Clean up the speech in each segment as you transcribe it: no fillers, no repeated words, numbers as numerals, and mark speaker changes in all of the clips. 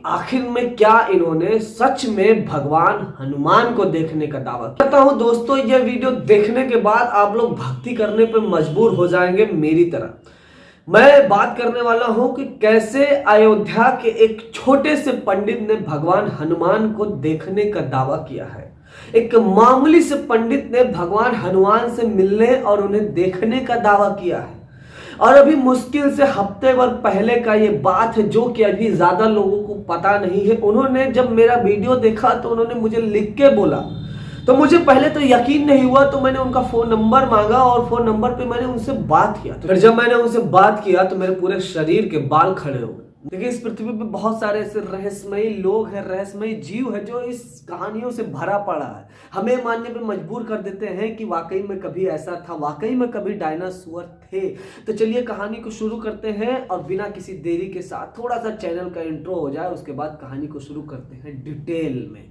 Speaker 1: आखिर में क्या इन्होंने सच में भगवान हनुमान को देखने का दावा करता हूं। दोस्तों, यह वीडियो देखने के बाद आप लोग भक्ति करने पर मजबूर हो जाएंगे मेरी तरह। मैं बात करने वाला हूं कि कैसे अयोध्या के एक छोटे से पंडित ने भगवान हनुमान को देखने का दावा किया है। एक मामूली से पंडित ने भगवान हनुमान से मिलने और उन्हें देखने का दावा किया है। और अभी मुश्किल से हफ्ते भर पहले का ये बात है, जो कि अभी ज्यादा लोगों को पता नहीं है। उन्होंने जब मेरा वीडियो देखा तो उन्होंने मुझे लिख के बोला, तो मुझे पहले तो यकीन नहीं हुआ। तो मैंने उनका फोन नंबर मांगा और फोन नंबर पे मैंने उनसे बात किया। तो फिर जब मैंने उनसे बात किया तो मेरे पूरे शरीर के बाल खड़े हो गए। देखिए, इस पृथ्वी पे बहुत सारे ऐसे रहस्यमयी लोग हैं, रहस्यमयी जीव है, जो इस कहानियों से भरा पड़ा है। हमें मानने पे मजबूर कर देते हैं कि वाकई में कभी ऐसा था, वाकई में कभी डायनासोर थे। तो चलिए कहानी को शुरू करते हैं और बिना किसी देरी के साथ थोड़ा सा चैनल का इंट्रो हो जाए, उसके बाद कहानी को शुरू करते हैं डिटेल में।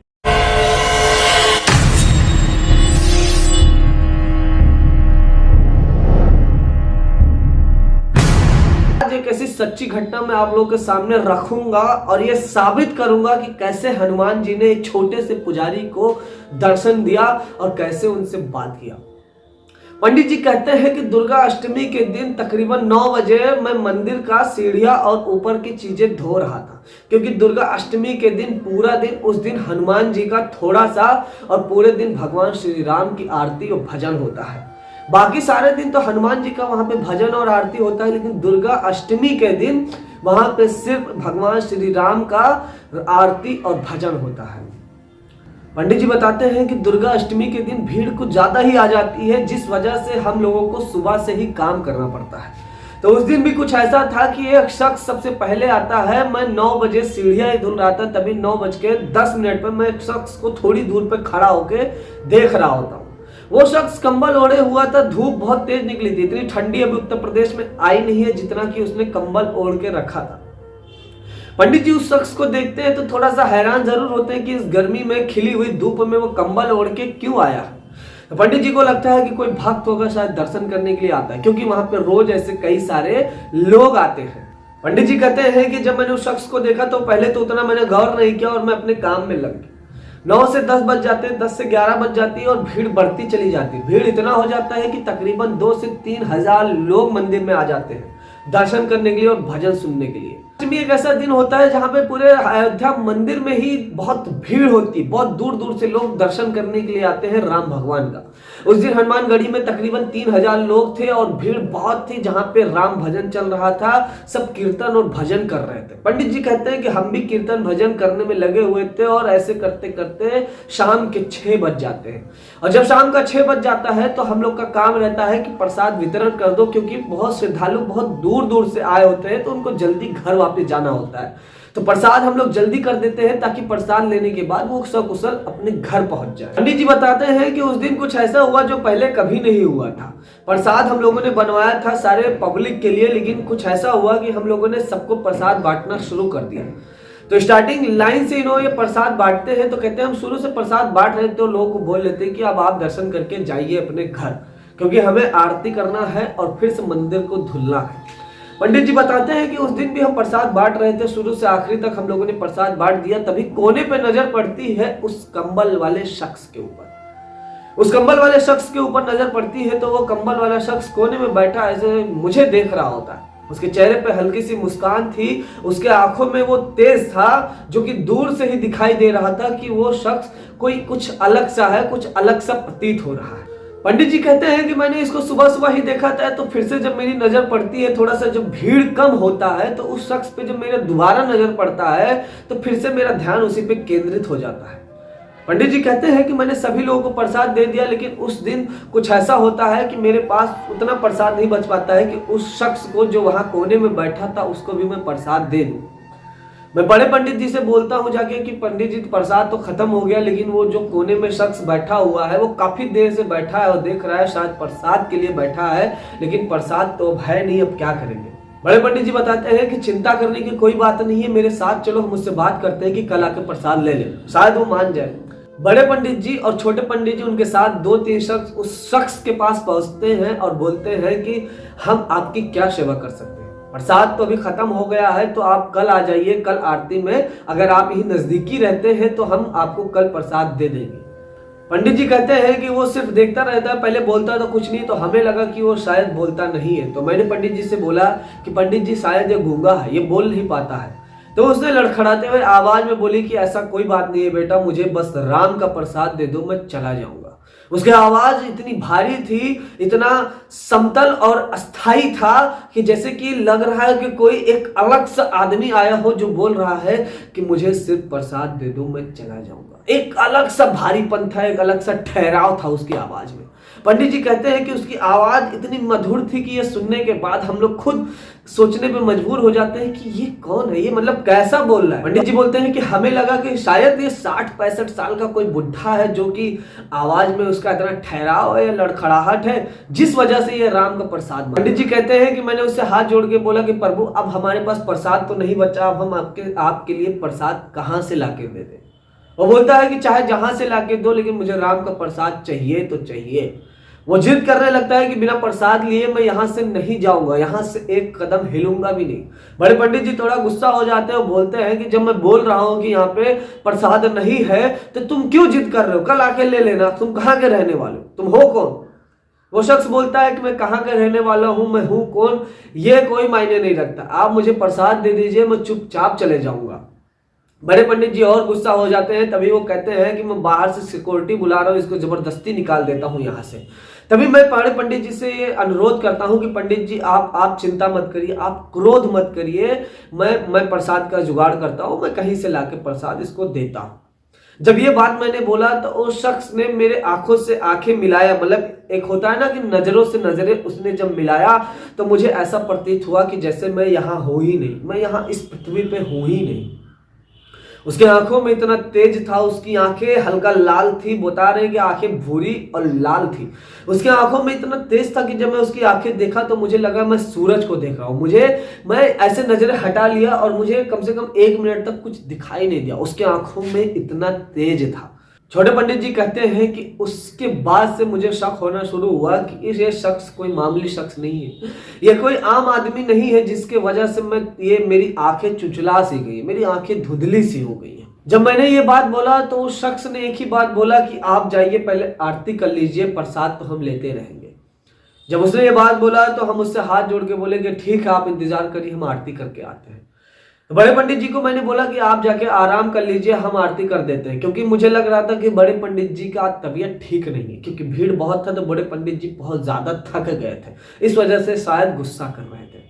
Speaker 1: एक ऐसी सच्ची घटना मैं आप लोगों के सामने रखूंगा और यह साबित करूंगा कि कैसे हनुमान जी ने एक छोटे से पुजारी को दर्शन दिया और कैसे उनसे बात किया। पंडित जी कहते हैं कि दुर्गा अष्टमी के दिन तकरीबन 9 बजे मैं मंदिर का सीढ़ियां और ऊपर की चीजें धो रहा था, क्योंकि दुर्गा अष्टमी के दिन पूरा दिन उस दिन हनुमान जी का थोड़ा सा और पूरे दिन भगवान श्री राम की आरती और भजन होता है। बाकी सारे दिन तो हनुमान जी का वहां पे भजन और आरती होता है, लेकिन दुर्गा अष्टमी के दिन वहां पे सिर्फ भगवान श्री राम का आरती और भजन होता है। पंडित जी बताते हैं कि दुर्गा अष्टमी के दिन भीड़ कुछ ज्यादा ही आ जाती है, जिस वजह से हम लोगों को सुबह से ही काम करना पड़ता है। तो उस दिन भी कुछ ऐसा था कि एक शख्स सबसे पहले आता है। मैं 9 बजे सीढ़ियां ही धुल रहा था, तभी 9:10 पर मैं एक शख्स को थोड़ी दूर पे खड़ा होके देख रहा होता हूँ। वो शख्स कंबल ओढ़े हुआ था। धूप बहुत तेज निकली थी। इतनी ठंडी अभी उत्तर प्रदेश में आई नहीं है जितना कि उसने कंबल ओढ़ के रखा था। पंडित जी उस शख्स को देखते हैं तो थोड़ा सा हैरान जरूर होते हैं कि इस गर्मी में खिली हुई धूप में वो कंबल ओढ़ के क्यों आया। तो पंडित जी को लगता है कि कोई भक्त होगा, शायद दर्शन करने के लिए आता है, क्योंकि वहां पे रोज ऐसे कई सारे लोग आते हैं। पंडित जी कहते हैं कि जब मैंने उस शख्स को देखा तो पहले तो उतना मैंने गौर नहीं किया और मैं अपने काम में लग गया। 9 से 10 बज जाते हैं, 10 से 11 बज जाती है और भीड़ बढ़ती चली जाती है। भीड़ इतना हो जाता है कि तकरीबन 2 से 3 हजार लोग मंदिर में आ जाते हैं दर्शन करने के लिए और भजन सुनने के लिए। एक ऐसा दिन होता है जहां पे पूरे अयोध्या मंदिर में ही बहुत भीड़ होती है। बहुत दूर दूर से लोग दर्शन करने के लिए आते हैं राम भगवान का। उस दिन हनुमानगढ़ी में तकरीबन 3000 लोग थे और भीड़ बहुत थी, जहां पे राम भजन चल रहा था। सब कीर्तन और भजन कर रहे थे। पंडित जी कहते हैं कि हम भी कीर्तन भजन करने में लगे हुए थे और ऐसे करते करते शाम के 6 बज जाते हैं। और जब शाम का 6 बज जाता है तो हम लोग का काम रहता है कि प्रसाद वितरण कर दो, क्योंकि बहुत श्रद्धालु बहुत दूर दूर से आए होते हैं तो उनको जल्दी घर वापस जाना होता है। तो प्रसाद हम लोग जल्दी कर देते हैं ताकि प्रसाद लेने के बाद वो सकुशल अपने घर पहुंच जाए। पंडित जी बताते हैं कि उस दिन कुछ ऐसा हुआ जो पहले कभी नहीं हुआ था। प्रसाद हम लोगों ने बनवाया था सारे पब्लिक के लिए, लेकिन कुछ ऐसा हुआ कि हम लोगों ने सबको प्रसाद बांटना शुरू कर दिया। तो स्टार्टिंग लाइन से इन्होंने ये प्रसाद बांटते हैं तो कहते हैं हम शुरू से प्रसाद बांट रहे थे तो लोगों को बोल लेते हैं कि अब आप दर्शन करके जाइए अपने घर, क्योंकि हमें आरती करना है और फिर से मंदिर को धुलना है। पंडित जी बताते हैं कि उस दिन भी हम प्रसाद बांट रहे थे, शुरू से आखिरी तक हम लोगों ने प्रसाद बांट दिया। तभी कोने पे नजर पड़ती है उस कंबल वाले शख्स के ऊपर। उस कंबल वाले शख्स के ऊपर नजर पड़ती है तो वो कंबल वाला शख्स कोने में बैठा ऐसे मुझे देख रहा होता है। उसके चेहरे पे हल्की सी मुस्कान थी, उसके आंखों में वो तेज था जो कि दूर से ही दिखाई दे रहा था कि वो शख्स कोई कुछ अलग सा है, कुछ अलग सा प्रतीत हो रहा है। पंडित जी कहते हैं कि मैंने इसको सुबह सुबह ही देखा था, तो फिर से जब मेरी नजर पड़ती है, थोड़ा सा जब भीड़ कम होता है तो उस शख्स पे जब मेरा दोबारा नजर पड़ता है तो फिर से मेरा ध्यान उसी पे केंद्रित हो जाता है। पंडित जी कहते हैं कि मैंने सभी लोगों को प्रसाद दे दिया, लेकिन उस दिन कुछ ऐसा होता है कि मेरे पास उतना प्रसाद नहीं बच पाता है कि उस शख्स को जो वहां कोने में बैठा था उसको भी मैं प्रसाद दे दूं। मैं बड़े पंडित जी से बोलता हूँ जाके कि पंडित जी प्रसाद तो खत्म हो गया, लेकिन वो जो कोने में शख्स बैठा हुआ है वो काफी देर से बैठा है और देख रहा है, शायद प्रसाद के लिए बैठा है, लेकिन प्रसाद तो अब है नहीं, अब क्या करेंगे। बड़े पंडित जी बताते हैं कि चिंता करने की कोई बात नहीं है, मेरे साथ चलो, हम उससे बात करते हैं कि कल आके प्रसाद ले लें, शायद वो मान जाए। बड़े पंडित जी और छोटे पंडित जी उनके साथ 2-3 शख्स उस शख्स के पास पहुंचते हैं और बोलते हैं कि हम आपकी क्या सेवा कर सकते हैं। प्रसाद तो अभी खत्म हो गया है, तो आप कल आ जाइए, कल आरती में अगर आप यही नजदीकी रहते हैं तो हम आपको कल प्रसाद दे देंगे। पंडित जी कहते हैं कि वो सिर्फ देखता रहता है, पहले बोलता तो कुछ नहीं, तो हमें लगा कि वो शायद बोलता नहीं है। तो मैंने पंडित जी से बोला कि पंडित जी शायद ये गूंगा है, ये बोल नहीं पाता है। तो उसने लड़खड़ाते हुए आवाज में बोली कि ऐसा कोई बात नहीं है बेटा, मुझे बस राम का प्रसाद दे दो, मैं चला जाऊंगा। उसकी आवाज इतनी भारी थी, इतना समतल और अस्थाई था कि जैसे कि लग रहा है कि कोई एक अलग सा आदमी आया हो जो बोल रहा है कि मुझे सिर्फ प्रसाद दे दो, मैं चला जाऊंगा। एक अलग सा भारीपन था, एक अलग सा ठहराव था उसकी आवाज में। पंडित जी कहते हैं कि उसकी आवाज इतनी मधुर थी कि ये सुनने के बाद हम लोग खुद सोचने पे मजबूर हो जाते हैं कि ये कौन है, ये मतलब कैसा बोल रहा है। पंडित जी बोलते हैं कि हमें लगा कि शायद ये 60-65 साल का कोई बुढ़ा है जो कि आवाज में उसका इतना ठहराव है या लड़खड़ाहट है, जिस वजह से ये राम का प्रसाद। पंडित जी कहते हैं कि मैंने उससे हाथ जोड़ के बोला कि प्रभु अब हमारे पास प्रसाद तो नहीं बचा, अब हम आपके लिए प्रसाद कहां से लाके दे दें। वो बोलता है कि चाहे जहां से लाके दो, लेकिन मुझे राम का प्रसाद चाहिए तो चाहिए। वो जिद करने लगता है कि बिना प्रसाद लिए मैं यहां से नहीं जाऊंगा, यहां से एक कदम हिलूंगा भी नहीं। बड़े पंडित जी थोड़ा गुस्सा हो जाते हैं, बोलते हैं कि जब मैं बोल रहा हूं कि यहाँ पे प्रसाद नहीं है तो तुम क्यों जिद कर रहे हो, कल आके ले लेना, तुम कहाँ के रहने वाले हो, तुम हो कौन। वो शख्स बोलता है कि मैं कहाँ का रहने वाला हूं, मैं हूं कौन, ये कोई मायने नहीं रखता, आप मुझे प्रसाद दे दीजिए, मैं चुपचाप चले जाऊंगा। बड़े पंडित जी और गुस्सा हो जाते हैं। तभी वो कहते हैं कि मैं बाहर से सिक्योरिटी बुला रहा हूँ, इसको जबरदस्ती निकाल देता हूँ यहाँ से। तभी मैं बड़े पंडित जी से ये अनुरोध करता हूँ कि पंडित जी आप चिंता मत करिए, आप क्रोध मत करिए, मैं प्रसाद का जुगाड़ करता हूँ, मैं कहीं से लाके प्रसाद इसको देता हूँ। जब ये बात मैंने बोला तो उस शख्स ने मेरे आंखों से आंखें मिलाया, मतलब एक होता है ना कि नजरों से नजरें उसने जब मिलाया तो मुझे ऐसा प्रतीत हुआ कि जैसे मैं यहाँ हूँ ही नहीं, मैं यहाँ इस पृथ्वी पे हूँ ही नहीं। उसके आंखों में इतना तेज था, उसकी आंखें हल्का लाल थी, बता रहे कि आंखें भूरी और लाल थी। उसकी आंखों में इतना तेज था कि जब मैं उसकी आंखें देखा तो मुझे लगा मैं सूरज को देख रहा हूँ। मैं ऐसे नजरें हटा लिया और मुझे कम से कम 1 मिनट तक कुछ दिखाई नहीं दिया, उसके आंखों में इतना तेज था। छोटे पंडित जी कहते हैं कि उसके बाद से मुझे शक होना शुरू हुआ कि ये शख्स कोई मामूली शख्स नहीं है, ये कोई आम आदमी नहीं है जिसके वजह से मेरी आंखें चुचला सी गई, मेरी आंखें धुंधली सी हो गई हैं। जब मैंने ये बात बोला तो उस शख्स ने एक ही बात बोला कि आप जाइए पहले आरती कर लीजिए, प्रसाद तो हम लेते रहेंगे। जब उसने ये बात बोला तो हम उससे हाथ जोड़ के बोले कि ठीक है, आप इंतजार करिए, हम आरती करके आते हैं। तो बड़े पंडित जी को मैंने बोला कि आप जाके आराम कर लीजिए, हम आरती कर देते हैं, क्योंकि मुझे लग रहा था कि बड़े पंडित जी का तबीयत ठीक नहीं है, क्योंकि भीड़ बहुत था तो बड़े पंडित जी बहुत ज्यादा थक गए थे, इस वजह से शायद गुस्सा कर रहे थे।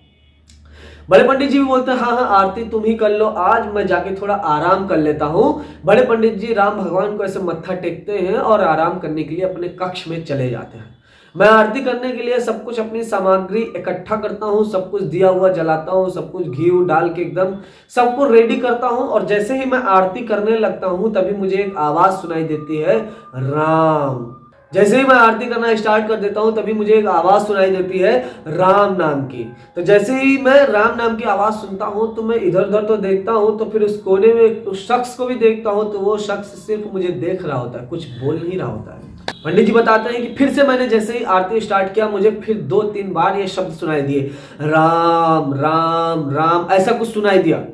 Speaker 1: बड़े पंडित जी भी बोलते हैं हाँ आरती तुम ही कर लो, आज मैं जाके थोड़ा आराम कर लेता हूँ। बड़े पंडित जी राम भगवान को ऐसे मत्था टेकते हैं और आराम करने के लिए अपने कक्ष में चले जाते हैं। मैं आरती करने के लिए सब कुछ अपनी सामग्री इकट्ठा करता हूँ, सब कुछ दिया हुआ जलाता हूँ, सब कुछ घी डाल के एकदम सब कुछ रेडी करता हूँ। और जैसे ही मैं आरती करने लगता हूँ तभी मुझे एक आवाज सुनाई देती है, राम। जैसे ही मैं आरती करना स्टार्ट कर देता हूँ तभी मुझे एक आवाज सुनाई देती है राम नाम की। तो जैसे ही मैं राम नाम की आवाज सुनता हूँ तो मैं इधर उधर तो देखता हूँ, तो फिर उस कोने में उस शख्स को भी देखता हूँ, तो वो शख्स सिर्फ मुझे देख रहा होता है, कुछ बोल नहीं रहा होता है। पंडित जी बताते हैं कि फिर से मैंने जैसे ही आरती स्टार्ट किया मुझे फिर 2-3 बार ये शब्द सुनाई दिए, राम राम राम, ऐसा कुछ सुनाई दिया।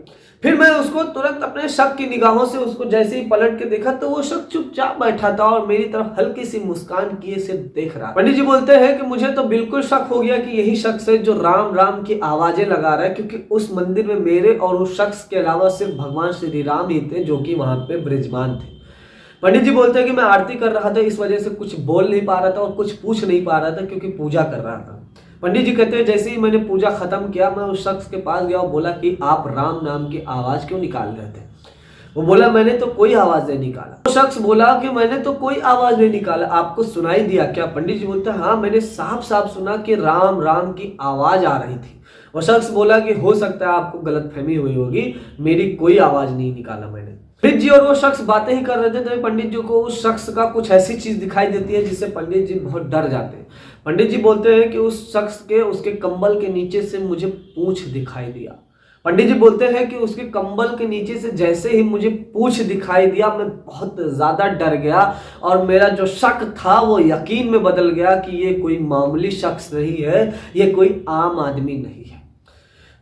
Speaker 1: फिर मैं उसको तुरंत अपने शक की निगाहों से उसको जैसे ही पलट के देखा तो वो शख्स चुपचाप बैठा था और मेरी तरफ हल्की सी मुस्कान किए सिर्फ देख रहा। पंडित जी बोलते हैं कि मुझे तो बिल्कुल शक हो गया कि यही शख्स है जो राम राम की आवाजें लगा रहा है, क्योंकि उस मंदिर में मेरे और उस शख्स के अलावा सिर्फ भगवान श्री राम ही थे जो कि वहां पे विराजमान थे। पंडित जी बोलते हैं कि मैं आरती कर रहा था, इस वजह से कुछ बोल नहीं पा रहा था और कुछ पूछ नहीं पा रहा था क्योंकि पूजा कर रहा था। पंडित जी कहते हैं जैसे ही मैंने पूजा खत्म किया मैं उस शख्स के पास गया और बोला कि आप राम नाम की आवाज क्यों निकाल रहे थे। वो बोला मैंने तो कोई आवाज नहीं निकाला। वो शख्स बोला कि मैंने तो कोई आवाज नहीं निकाला, आपको सुनाई दिया क्या? पंडित जी बोलते हैं हाँ मैंने साफ साफ सुना कि राम राम की आवाज आ रही थी। वो शख्स बोला कि हो सकता है आपको गलतफहमी हुई होगी, मेरी कोई आवाज नहीं निकाला मैंने। पंडित जी और वो शख्स बातें ही कर रहे थे तभी पंडित जी को उस शख्स का कुछ ऐसी चीज दिखाई देती है जिससे पंडित जी बहुत डर जाते हैं। पंडित जी बोलते हैं कि उस शख्स के उसके कंबल के नीचे से मुझे पूंछ दिखाई दिया। पंडित जी बोलते हैं कि उसके कंबल के नीचे से जैसे ही मुझे पूंछ दिखाई दिया मैं बहुत ज्यादा डर गया और मेरा जो शक था वो यकीन में बदल गया कि ये कोई मामूली शख्स नहीं है, ये कोई आम आदमी नहीं है।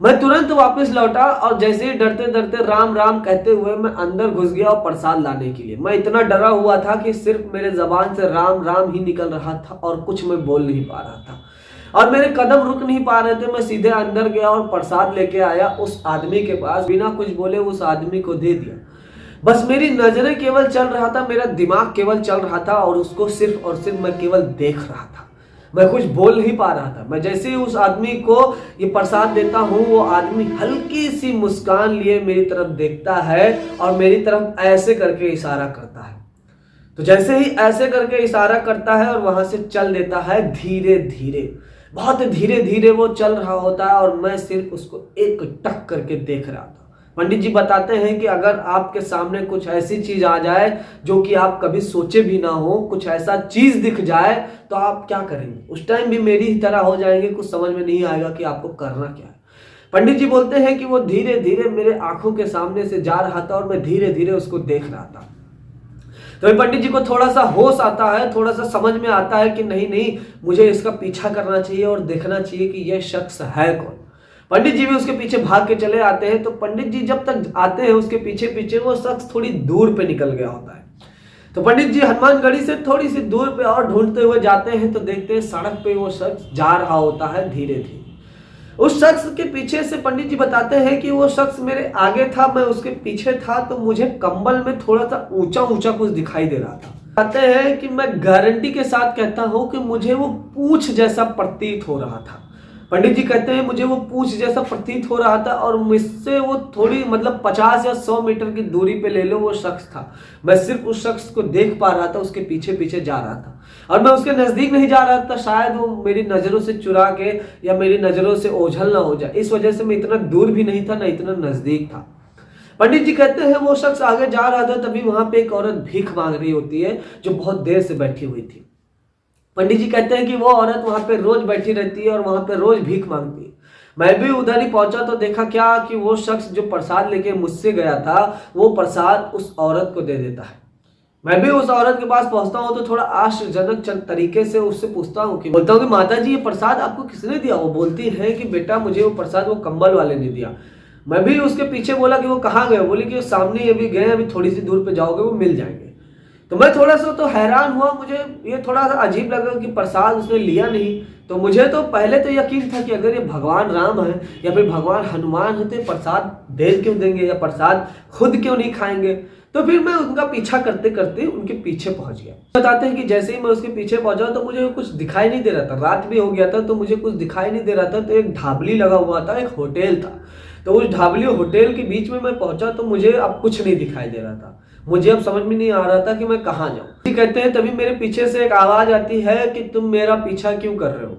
Speaker 1: मैं तुरंत वापस लौटा और जैसे ही डरते डरते राम राम कहते हुए मैं अंदर घुस गया और प्रसाद लाने के लिए। मैं इतना डरा हुआ था कि सिर्फ मेरे जबान से राम राम ही निकल रहा था और कुछ मैं बोल नहीं पा रहा था और मेरे कदम रुक नहीं पा रहे थे। मैं सीधे अंदर गया और प्रसाद लेके आया उस आदमी के पास, बिना कुछ बोले उस आदमी को दे दिया। बस मेरी नजरें केवल चल रहा था, मेरा दिमाग केवल चल रहा था और उसको सिर्फ और सिर्फ मैं केवल देख रहा था। मैं कुछ बोल नहीं पा रहा था। मैं जैसे ही उस आदमी को ये प्रसाद देता हूँ, वो आदमी हल्की सी मुस्कान लिए मेरी तरफ देखता है और मेरी तरफ ऐसे करके इशारा करता है। तो जैसे ही ऐसे करके इशारा करता है और वहां से चल देता है धीरे धीरे, बहुत धीरे धीरे वो चल रहा होता है और मैं सिर्फ उसको एक टक करके देख रहा था। पंडित जी बताते हैं कि अगर आपके सामने कुछ ऐसी चीज आ जाए जो कि आप कभी सोचे भी ना हो, कुछ ऐसा चीज दिख जाए तो आप क्या करेंगे? उस टाइम भी मेरी ही तरह हो जाएंगे, कुछ समझ में नहीं आएगा कि आपको करना क्या है। पंडित जी बोलते हैं कि वो धीरे धीरे मेरे आंखों के सामने से जा रहा था और मैं धीरे धीरे उसको देख रहा था। तो पंडित जी को थोड़ा सा होश आता है, थोड़ा सा समझ में आता है कि नहीं नहीं, मुझे इसका पीछा करना चाहिए और देखना चाहिए कि यह शख्स है कौन। पंडित जी भी उसके पीछे भाग के चले आते हैं। तो पंडित जी जब तक आते हैं उसके पीछे पीछे वो शख्स थोड़ी दूर पे निकल गया होता है। तो पंडित जी हनुमानगढ़ी से थोड़ी सी दूर पे और ढूंढते हुए जाते हैं तो देखते हैं सड़क पे वो शख्स जा रहा होता है धीरे धीरे। उस शख्स के पीछे से पंडित जी बताते हैं कि वो शख्स मेरे आगे था, मैं उसके पीछे था, तो मुझे कंबल में थोड़ा सा ऊंचा ऊंचा कुछ दिखाई दे रहा था। कहते हैं कि मैं गारंटी के साथ कहता हूं कि मुझे वो पूंछ जैसा प्रतीत हो रहा था। पंडित जी कहते हैं मुझे वो पूंछ जैसा प्रतीत हो रहा था और मुझसे वो थोड़ी मतलब 50 या 100 मीटर की दूरी पे ले लो वो शख्स था। मैं सिर्फ उस शख्स को देख पा रहा था, उसके पीछे पीछे जा रहा था और मैं उसके नजदीक नहीं जा रहा था, शायद वो मेरी नजरों से चुरा के या मेरी नजरों से ओझल ना हो जाए, इस वजह से मैं इतना दूर भी नहीं था ना इतना नजदीक था। पंडित जी कहते हैं वो शख्स आगे जा रहा था, तभी वहां पे एक औरत भीख मांग रही होती है जो बहुत देर से बैठी हुई थी। पंडित जी कहते हैं कि वो औरत वहां पे रोज बैठी रहती है और वहां पे रोज भीख मांगती है। मैं भी उधर ही पहुंचा तो देखा क्या कि वो शख्स जो प्रसाद लेके मुझसे गया था वो प्रसाद उस औरत को दे देता है। मैं भी उस औरत के पास पहुंचता हूं तो थोड़ा आश्चर्यजनक तरीके से उससे पूछता हूं कि बोलता हूं कि माता जी ये प्रसाद आपको किसने दिया? वो बोलती है कि बेटा मुझे वो प्रसाद वो कंबल वाले ने दिया। मैं भी उसके पीछे बोला कि वो कहाँ गए? बोली कि सामने अभी गए, अभी थोड़ी सी दूर पे जाओगे वो मिल जाएंगे। तो मैं थोड़ा सा तो हैरान हुआ, मुझे ये थोड़ा सा अजीब लगा कि प्रसाद उसने लिया नहीं। तो मुझे तो पहले तो यकीन था कि अगर ये भगवान राम है या फिर भगवान हनुमान है तो प्रसाद दे क्यों देंगे या प्रसाद खुद क्यों नहीं खाएंगे। तो फिर मैं उनका पीछा करते करते उनके पीछे पहुंच गया। बताते हैं कि जैसे ही मैं उसके पीछे पहुंचा तो मुझे कुछ दिखाई नहीं दे रहा था, रात भी हो गया था तो मुझे कुछ दिखाई नहीं दे रहा था। तो एक ढाबली लगा हुआ था, एक होटल था, तो उस ढाबली होटल के बीच में मैं पहुंचा तो मुझे अब कुछ नहीं दिखाई दे रहा था। मुझे अब समझ में नहीं आ रहा था कि मैं कहाँ जाऊं। कहते हैं तभी मेरे पीछे से एक आवाज आती है कि तुम मेरा पीछा क्यों कर रहे हो?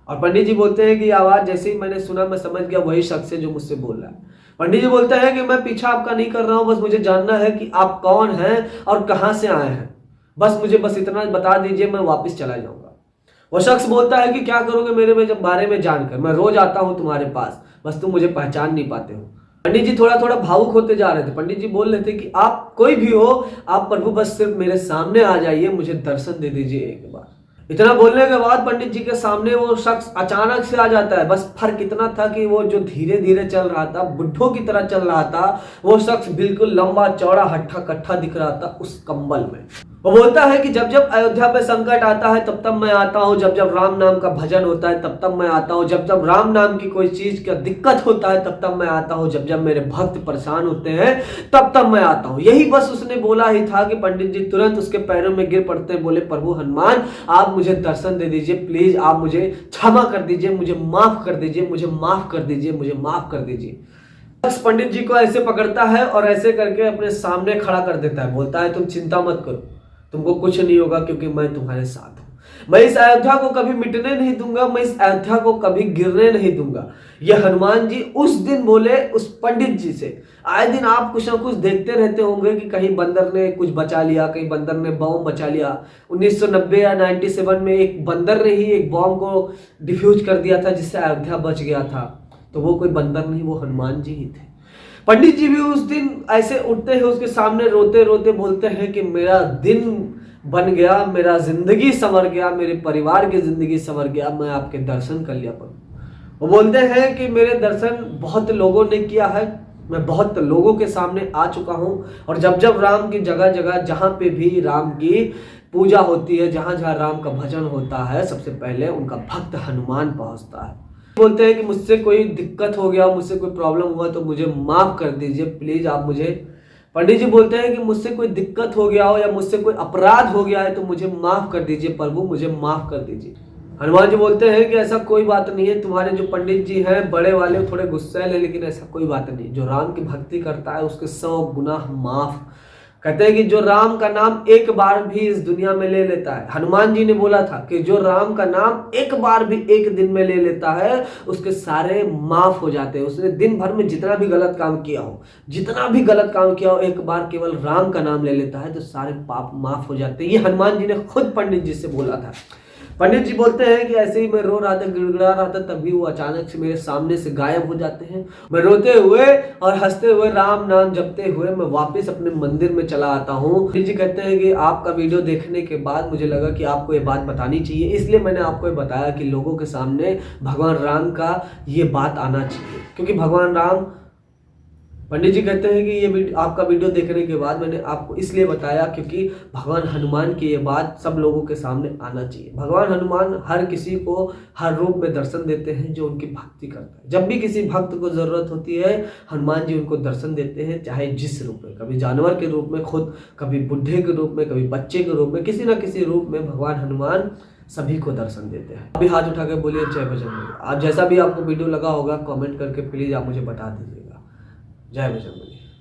Speaker 1: और पंडित जी बोलते हैं कि आवाज जैसे ही मैंने सुना मैं समझ गया वही शख्स है जो मुझसे बोल रहा है। पंडित जी बोलते हैं कि मैं पीछा आपका नहीं कर रहा हूं, बस मुझे जानना है कि आप कौन हैं और कहां से आए हैं। बस मुझे बस इतना बता दीजिए, मैं वापस चला जाऊंगा। वो शख्स बोलता है कि क्या करोगे मेरे बारे में जानकर? मैं रोज आता हूं तुम्हारे पास, बस तुम मुझे पहचान नहीं पाते हो। पंडित जी थोड़ा थोड़ा भावुक होते जा रहे थे। पंडित जी बोल रहे थे कि आप कोई भी हो, आप प्रभु बस सिर्फ मेरे सामने आ जाइए, मुझे दर्शन दे दीजिए एक बार। इतना बोलने के बाद पंडित जी के सामने वो शख्स अचानक से आ जाता है। बस फर्क इतना था कि वो जो धीरे धीरे चल रहा था, बुड्ढों की तरह चल रहा था, वो शख्स बिल्कुल लंबा चौड़ा हट्ठा कट्ठा दिख रहा था उस कंबल में। वो बोलता है कि जब जब अयोध्या पे संकट आता है तब तब मैं आता हूँ, जब जब राम नाम का भजन होता है तब तब मैं आता हूँ, जब जब राम नाम की कोई चीज का दिक्कत होता है तब तब मैं आता हूँ, जब जब मेरे भक्त परेशान होते हैं तब तब मैं आता हूँ। यही बस उसने बोला ही था कि पंडित जी तुरंत उसके पैरों में गिर पड़ते, बोले प्रभु हनुमान आप मुझे दर्शन दे दीजिए, प्लीज आप मुझे क्षमा कर दीजिए, मुझे माफ कर दीजिए, मुझे माफ कर दीजिए, मुझे माफ कर दीजिए। पंडित जी को ऐसे पकड़ता है और ऐसे करके अपने सामने खड़ा कर देता है। बोलता है तुम चिंता मत करो, तुमको कुछ नहीं होगा क्योंकि मैं तुम्हारे साथ हूं। मैं इस अयोध्या को कभी मिटने नहीं दूंगा, मैं इस अयोध्या को कभी गिरने नहीं दूंगा। ये हनुमान जी उस दिन बोले उस पंडित जी से। आए दिन आप कुछ ना कुछ देखते रहते होंगे कि कहीं बंदर ने कुछ बचा लिया, कहीं बंदर ने बम बचा लिया। 1990 या 97 में एक बंदर ने ही एक बम को डिफ्यूज कर दिया था जिससे अयोध्या बच गया था। तो वो कोई बंदर नहीं, वो हनुमान जी ही थे। पंडित जी भी उस दिन ऐसे उठते हैं उसके सामने रोते रोते बोलते हैं कि मेरा दिन बन गया, मेरा जिंदगी संवर गया, मेरे परिवार की जिंदगी संवर गया, मैं आपके दर्शन कर लिया प्रभु। वो बोलते हैं कि मेरे दर्शन बहुत लोगों ने किया है, मैं बहुत लोगों के सामने आ चुका हूँ, और जब जब राम की जगह जगह जहाँ पे भी राम की पूजा होती है, जहाँ जहाँ राम का भजन होता है, सबसे पहले उनका भक्त हनुमान पहुँचता है। बोलते हैं कि मुझसे कोई दिक्कत हो गया, मुझसे कोई प्रॉब्लम हुआ तो मुझे माफ़ कर दीजिए प्लीज़ आप मुझे। पंडित जी बोलते हैं कि मुझसे कोई दिक्कत हो गया हो या मुझसे कोई अपराध हो गया है तो मुझे माफ़ कर दीजिए प्रभु, मुझे माफ़ कर दीजिए। हनुमान जी बोलते हैं कि ऐसा कोई बात नहीं है, तुम्हारे जो पंडित जी हैं बड़े वाले थोड़े गुस्सैल है, लेकिन ऐसा कोई बात नहीं, जो राम की भक्ति करता है उसके 100 गुनाह माफ। कहते हैं कि जो राम का नाम एक बार भी इस दुनिया में ले लेता है, हनुमान जी ने बोला था कि जो राम का नाम एक बार भी एक दिन में ले लेता है उसके सारे माफ हो जाते हैं। उसने दिन भर में जितना भी गलत काम किया हो, जितना भी गलत काम किया हो, एक बार केवल राम का नाम ले लेता है तो सारे पाप माफ हो जाते हैं। ये हनुमान जी ने खुद पंडित जी से बोला था। पंडित जी बोलते हैं कि ऐसे ही मैं रो रहा था, गिड़गिड़ा रहा था, तभी वो अचानक से मेरे सामने से गायब हो जाते हैं। मैं रोते हुए और हंसते हुए राम नाम जपते हुए मैं वापस अपने मंदिर में चला आता हूँ। पंडित जी कहते हैं कि आपका वीडियो देखने के बाद मुझे लगा कि आपको ये बात बतानी चाहिए, इसलिए मैंने आपको ये बताया कि लोगों के सामने भगवान राम का ये बात आना चाहिए, क्योंकि भगवान राम, पंडित जी कहते हैं कि ये आपका वीडियो देखने के बाद मैंने आपको इसलिए बताया क्योंकि भगवान हनुमान की ये बात सब लोगों के सामने आना चाहिए। भगवान हनुमान हर किसी को हर रूप में दर्शन देते हैं जो उनकी भक्ति करता है। जब भी किसी भक्त को जरूरत होती है हनुमान जी उनको दर्शन देते हैं, चाहे जिस रूप में, कभी जानवर के रूप में खुद, कभी बुढ़े के रूप में, कभी बच्चे के रूप में, किसी ना किसी रूप में भगवान हनुमान सभी को दर्शन देते हैं। अभी हाथ उठा के बोलिए जय बजरंग। आप जैसा भी आपको वीडियो लगा होगा कमेंट करके प्लीज आप मुझे बता दीजिएगा। जय बजरंग।